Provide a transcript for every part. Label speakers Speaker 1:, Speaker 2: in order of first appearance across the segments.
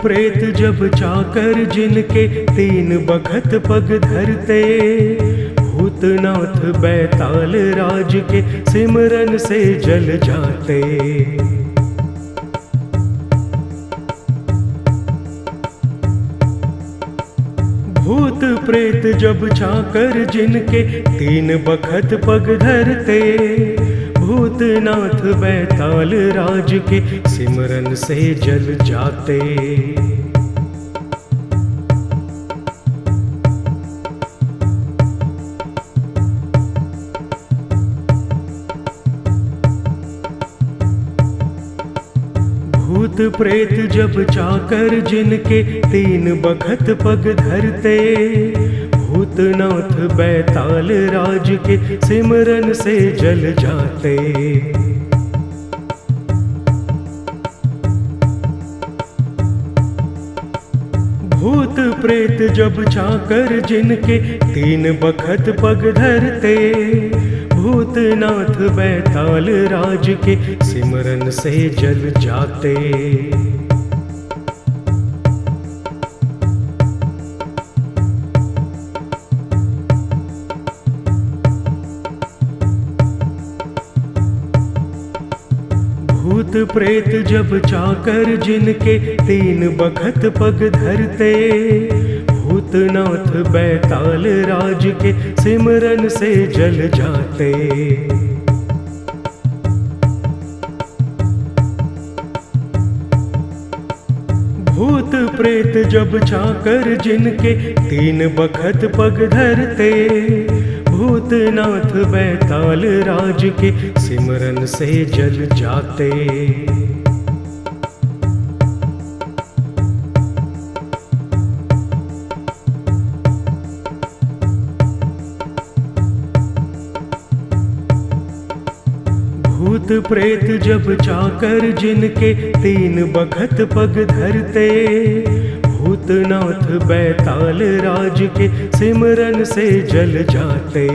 Speaker 1: प्रेत जब चाकर जिनके तीन बखत पग धरते, भूतनाथ बैताल राज के सिमरन से जल जाते। भूत प्रेत जब चाकर जिनके तीन बखत पग धरते, भूतनाथ बैताल राज के सिमरन से जल जाते। भूत प्रेत जब चाकर जिनके तीन बखत पग धरते, भूतनाथ बैताल राज के सिमरन से जल जाते। भूत प्रेत जब चाकर जिनके तीन बखत पग धरते, भूतनाथ बैताल राज के सिमरन से जल जाते। भूत प्रेत जब चाकर जिनके तीन बखत पग धरते, भूतनाथ बैताल राज के सिमरन से जल जाते। भूत प्रेत जब चाकर जिनके तीन बखत पग धरते, भूतनाथ बैताल राज के सिमरन से जल जाते। भूत प्रेत जब चाकर जिनके तीन बखत पग धरते, भूतनाथ बैताल राज के सिमरन से जल जाते।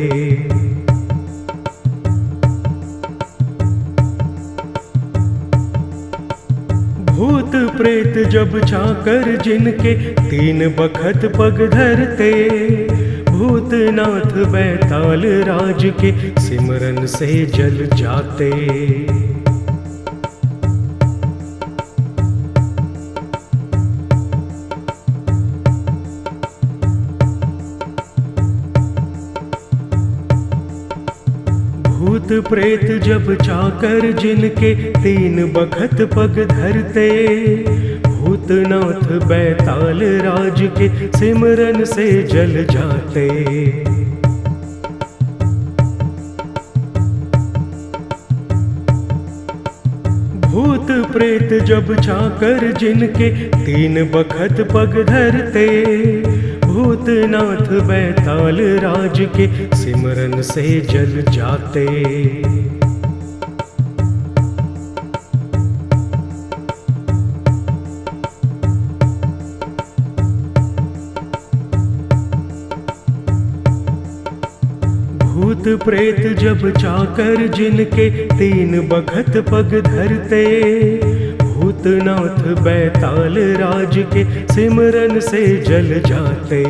Speaker 1: भूत प्रेत जब चाकर जिनके तीन बखत पग धरते, भूतनाथ बैताल राज के सिमरन से जल जाते। भूत प्रेत जब चाकर जिनके तीन बखत पग धरते, भूतनाथ बैताल राज के सिमरन से जल जाते। भूत प्रेत जब चाकर जिनके तीन बखत पग धरते, भूतनाथ बैताल राज के सिमरन से जल जाते। भूत प्रेत जब चाकर जिनके तीन बखत पग धरते, भूतनाथ बैताल राज के सिमरन से जल जाते।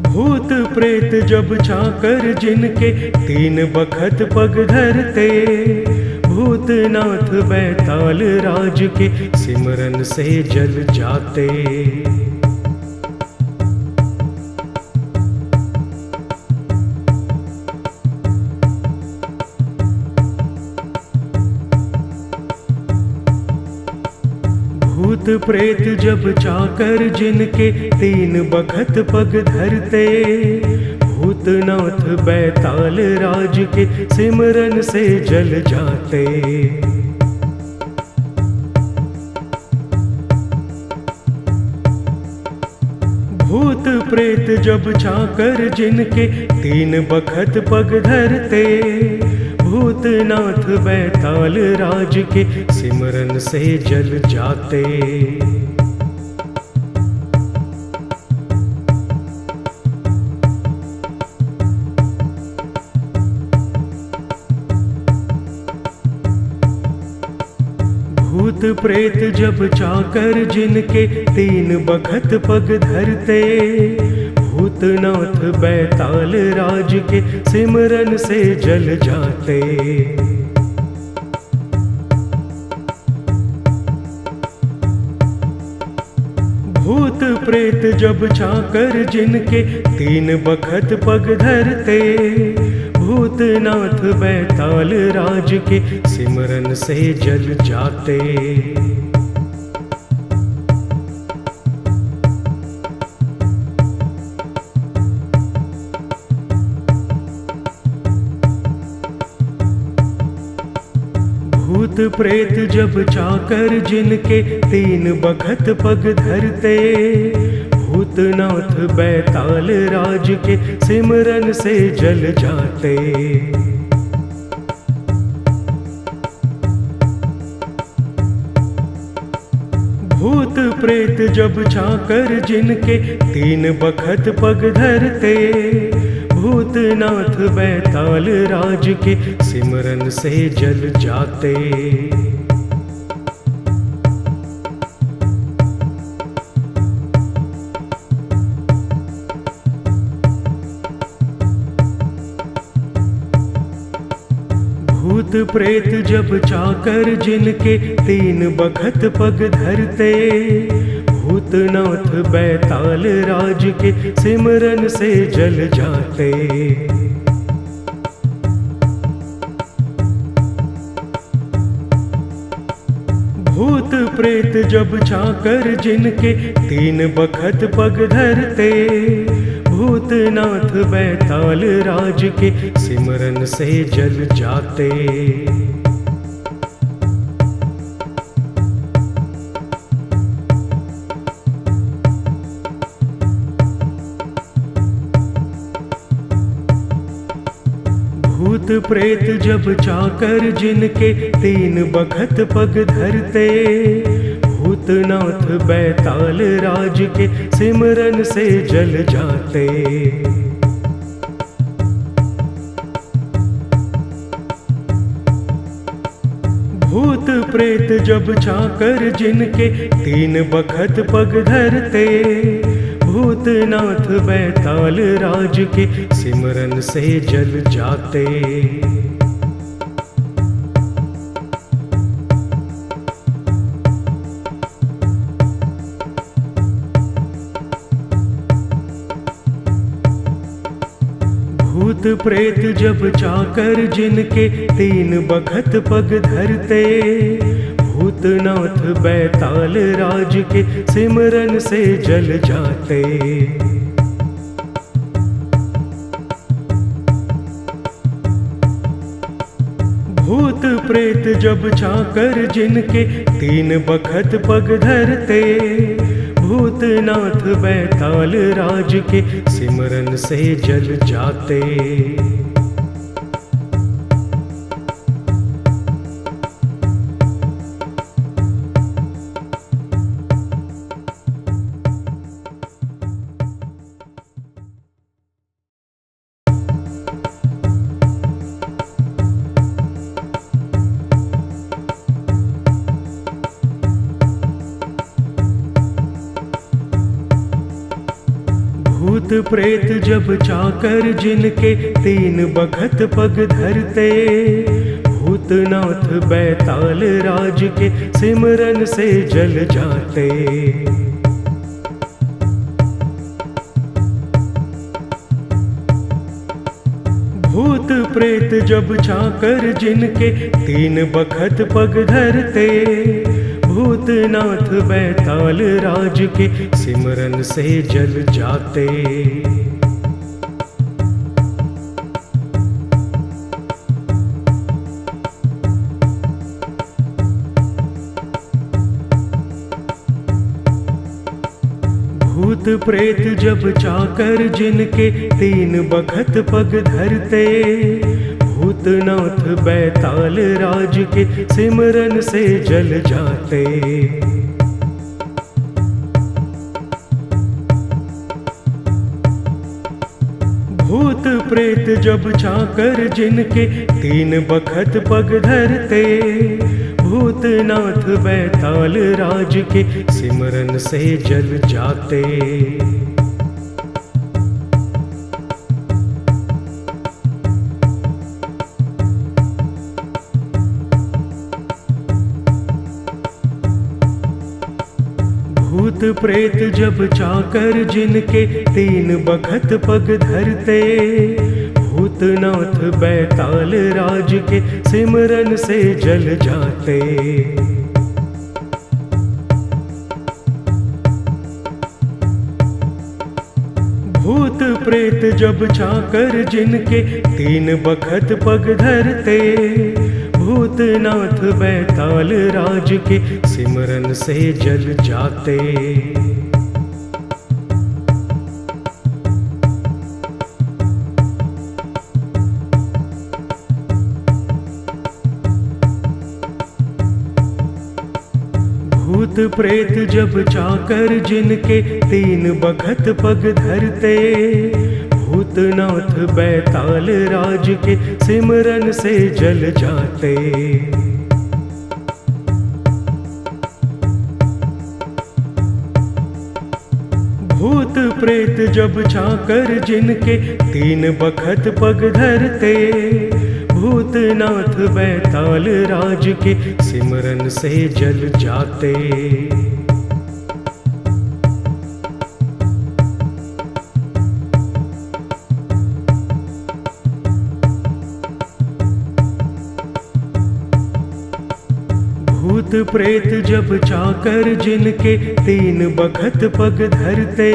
Speaker 1: भूत प्रेत जब चाकर जिनके तीन बखत पग धरते, भूतनाथ बैताल राज के सिमरन से जल जाते। भूत प्रेत जब चाकर जिनके तीन बखत पग धरते, भूतनाथ बैताल राज के सिमरन से जल जाते। भूत प्रेत जब चाकर जिनके तीन बखत पग धरते, भूतनाथ बैताल राज के सिमरन से जल जाते। भूत प्रेत जब चाकर जिनके तीन बखत पग धरते, भूतनाथ बैताल राज के सिमरन से जल जाते। भूत प्रेत जब चाकर जिनके तीन बखत पग धरते, भूतनाथ बैताल राज के सिमरन से जल जाते। भूत प्रेत जब चाकर जिनके तीन बखत पग धरते, भूतनाथ बैताल राज के सिमरन से जल जाते। भूत प्रेत जब चाकर जिनके तीन बखत पग धरते, भूतनाथ बैताल राज के सिमरन से जल जाते। भूत प्रेत जब चाकर जिनके तीन बखत पग धरते, भूतनाथ बैताल राज के सिमरन से जल जाते। भूत प्रेत जब चाकर जिनके तीन बखत पग धरते, भूतनाथ बैताल राज के सिमरन से जल जाते। भूत प्रेत जब चाकर जिनके तीन बखत पग धरते, भूतनाथ बैताल राज के सिमरन से जल जाते। भूत प्रेत जब चाकर जिनके तीन बखत पग धरते, भूतनाथ बैताल राज के सिमरन से जल जाते। भूत प्रेत जब चाकर जिनके तीन बखत पग धरते, भूतनाथ बैताल राज के सिमरन से जल जाते। भूत प्रेत जब चाकर जिनके तीन बखत पग धरते, भूतनाथ बैताल राज के सिमरन से जल जाते। भूत प्रेत जब चाकर जिनके तीन बखत पग धरते, भूतनाथ बैताल राज के सिमरन से जल जाते। भूत प्रेत जब चाकर जिनके तीन बखत पग धरते, भूतनाथ बैताल राज के सिमरन से जल जाते। भूत प्रेत जब चाकर जिनके तीन बखत पग धरते, भूतनाथ बैताल राज के सिमरन से जल जाते। भूत प्रेत जब चाकर जिनके तीन बखत पग धरते, भूतनाथ बैताल राज के सिमरन से जल जाते। भूत प्रेत जब चाकर जिनके तीन बखत पग धरते, भूतनाथ बैताल राज के सिमरन से जल जाते। भूत प्रेत जब चाकर जिनके तीन बखत पग धरते, भूतनाथ बैताल राज के सिमरन से जल जाते। भूत प्रेत जब चाकर जिनके तीन बखत पग धरते, भूतनाथ बैताल राज के सिमरन से जल जाते। भूत प्रेत जब चाकर जिनके तीन बखत पग धरते, भूतनाथ बैताल राज के सिमरन से जल जाते। भूत प्रेत जब चाकर जिनके तीन बखत पग धरते,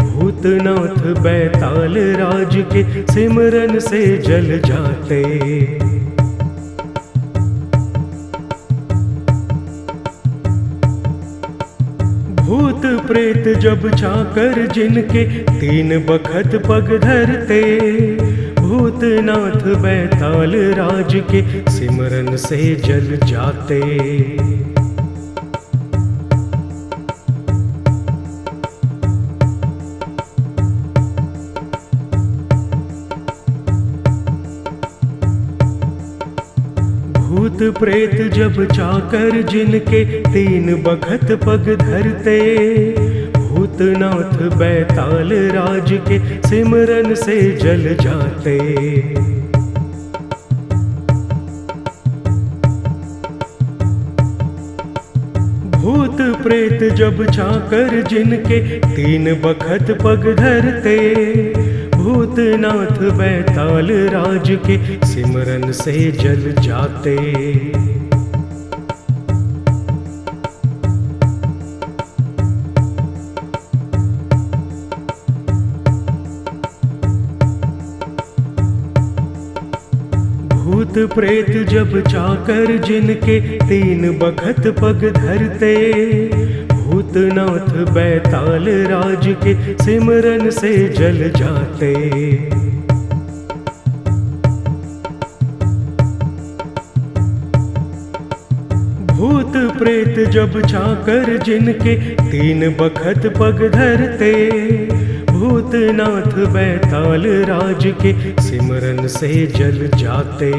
Speaker 1: भूतनाथ बैताल राज के सिमरन से जल जाते। भूत प्रेत जब चाकर जिनके तीन बखत पग धरते, भूतनाथ बैताल राज के सिमरन से जल जाते। भूत प्रेत जब चाकर जिनके तीन बखत पग धरते, भूतनाथ बैताल राज के सिमरन से जल जाते। भूत प्रेत जब चाकर जिनके तीन बखत पग धरते, भूतनाथ बैताल राज के सिमरन से जल जाते। भूत प्रेत जब चाकर जिनके तीन बखत पग धरते, भूतनाथ बैताल राज के सिमरन से जल जाते। भूत प्रेत जब चाकर जिनके तीन बखत पग धरते, भूतनाथ बैताल राज के सिमरन से जल जाते।